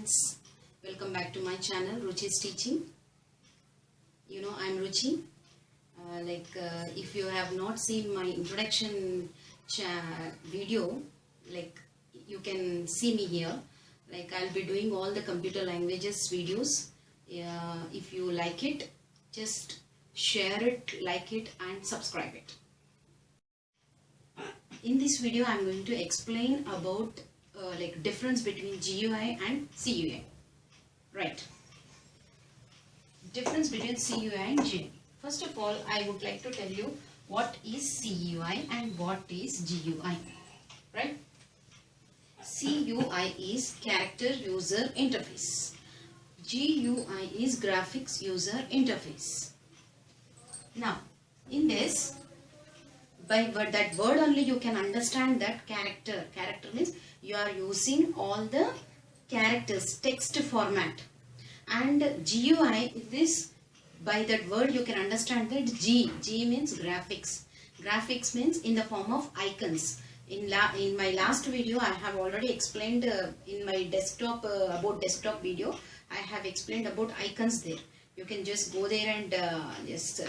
friends, welcome back to my channel Ruchi's Teaching. You know, I'm Ruchi. If you have not seen my introduction video, you can see me here. I'll be doing all the computer languages videos. If you like it, just share it, like it and subscribe it. In this video I'm going to explain about difference between GUI and CUI. Right. Difference between CUI and GUI. First of all, I would like to tell you what is CUI and what is GUI. Right. CUI is character user interface. GUI is graphics user interface. Now, in this, by that word only you can understand that character. Character means you are using all the characters, text format. And GUI, this, by that word you can understand that G means graphics. Graphics means in the form of icons. In my last video I have already explained in my desktop, about desktop video, I have explained about icons there. You can just go there and just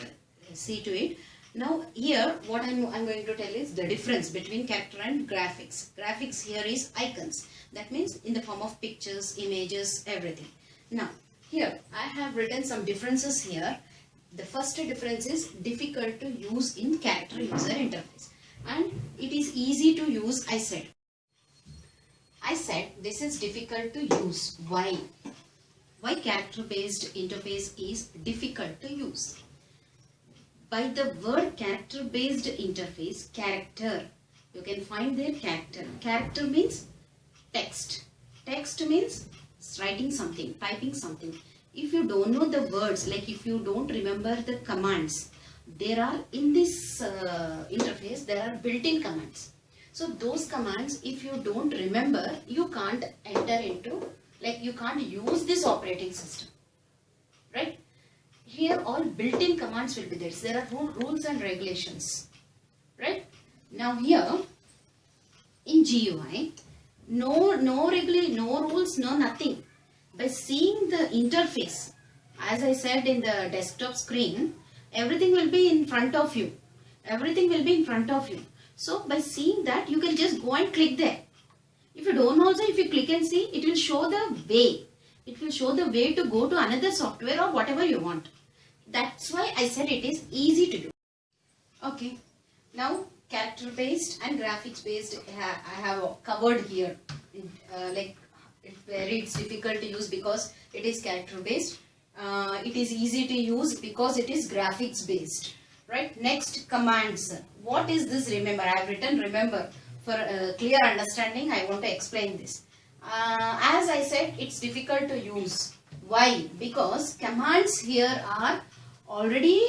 see to it. Now here what I'm going to tell is the difference between character and graphics. Graphics here is icons. That means in the form of pictures, images, everything. Now here I have written some differences here. The first difference is difficult to use in character user interface. And it is easy to use, I said this is difficult to use. Why? Why character based interface is difficult to use? By the word character based interface, character, you can find there character. Character means text. Text means writing something, typing something. If you don't know the words, like if you don't remember the commands, there are in this interface, there are built-in commands. So those commands, if you don't remember, you can't enter into, you can't use this operating system. Right? Here all built-in commands will be there. So there are rules and regulations. Right? Now here in GUI, no rules, no nothing. By seeing the interface, as I said in the desktop screen, everything will be in front of you. Everything will be in front of you. So by seeing that, you can just go and click there. If you don't also, if you click and see, it will show the way. It will show the way to go to another software or whatever you want. That's why I said it is easy to do. Okay. Now character based and graphics based I have covered here. It's difficult to use because it is character based. It is easy to use because it is graphics based. Right. Next, commands. What is this remember? I have written remember. For clear understanding, I want to explain this. As I said, it's difficult to use. Why? Because commands here are already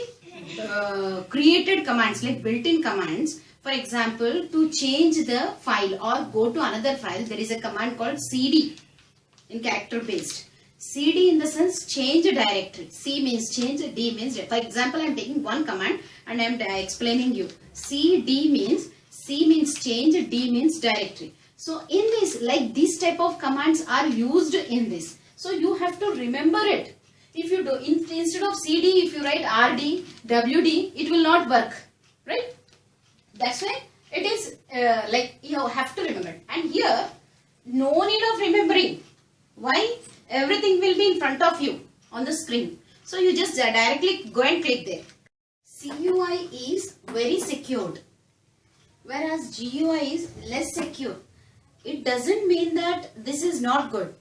created commands, like built-in commands. For example, to change the file or go to another file, there is a command called CD in character based. CD in the sense change directory. C means change, D means, for example, I am taking one command and I am explaining you. CD means, C means change, D means directory. So in this, this type of commands are used in this. So you have to remember it. If you do, instead of CD, if you write RD, WD, it will not work. Right? That's why it is you have to remember. And here, no need of remembering. Why? Everything will be in front of you on the screen. So you just directly go and click there. CUI is very secured, whereas GUI is less secure. It doesn't mean that this is not good.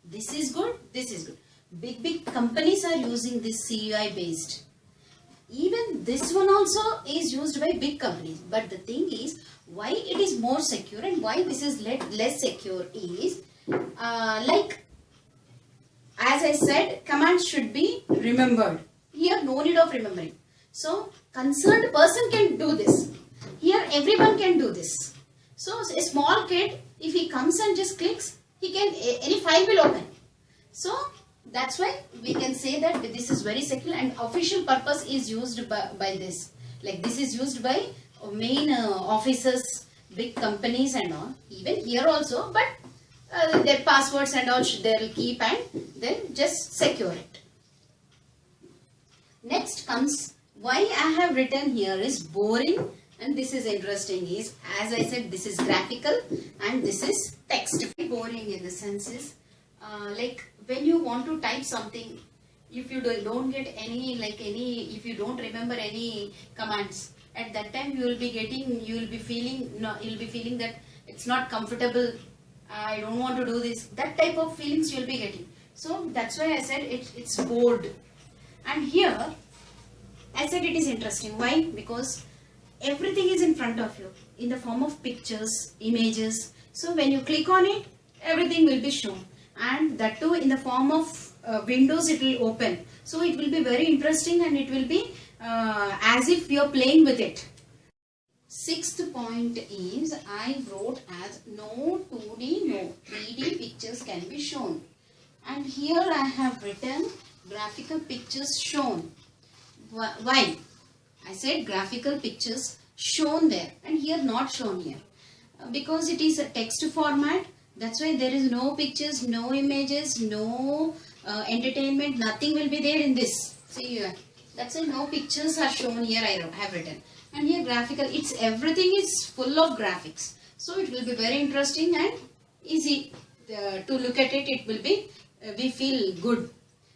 This is good, this is good. Big companies are using this CUI based. Even this one also is used by big companies. But the thing is, why it is more secure and why this is less secure is, as I said, commands should be remembered. Here, no need of remembering. So, concerned person can do this. Here, everyone can do this. So, a small kid, if he comes and just clicks, he can, any file will open. So, that's why we can say that this is very secure and official purpose is used by this. This is used by main offices, big companies and all. Even here also, but their passwords and all they'll keep, and then just secure it. Next comes, why I have written here is boring, and this is interesting is, as I said, this is graphical and this is text. Boring in the sense is like when you want to type something, if you don't get if you don't remember any commands, at that time you will be feeling that it's not comfortable, I don't want to do this, that type of feelings you will be getting. So that's why I said it's bored. And here I said it is interesting. Why? Because everything is in front of you in the form of pictures, images. So when you click on it, everything will be shown, and that too in the form of windows it will open. So it will be very interesting, and it will be as if you are playing with it. Sixth point is, I wrote as no 2D, no 3D pictures can be shown. And here I have written graphical pictures shown. Why? I said graphical pictures shown there, and here not shown here. Because it is a text format, that's why there is no pictures, no images, no entertainment, nothing will be there in this. See here, that's why no pictures are shown here, I have written. And here graphical, everything is full of graphics. So it will be very interesting and easy to look at it. It will be, we feel good.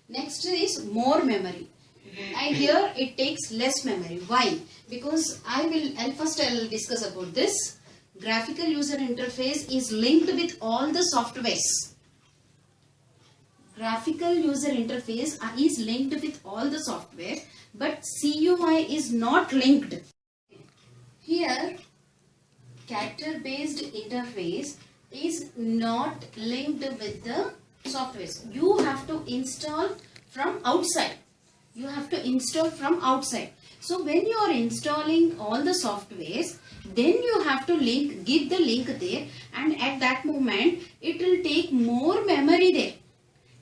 Next is more memory. And here it takes less memory. Why? Because I'll discuss about this. Graphical user interface is linked with all the softwares. Graphical user interface is linked with all the software, but CUI is not linked. Here, character based interface is not linked with the softwares. You have to install from outside. So when you are installing all the softwares, then you have to give the link there, and at that moment it will take more memory there.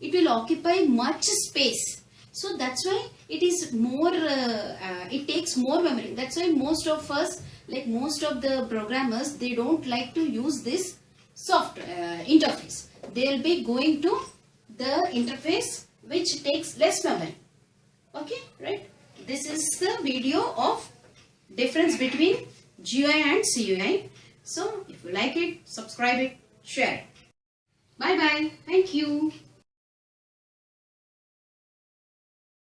It will occupy much space. So that's why it is more, it takes more memory. That's why most of us, like most of the programmers, they don't like to use this software interface. They will be going to the interface which takes less memory. Okay, right? This is the video of difference between GUI and CUI. So if you like it, subscribe it, share it. Bye bye. Thank you.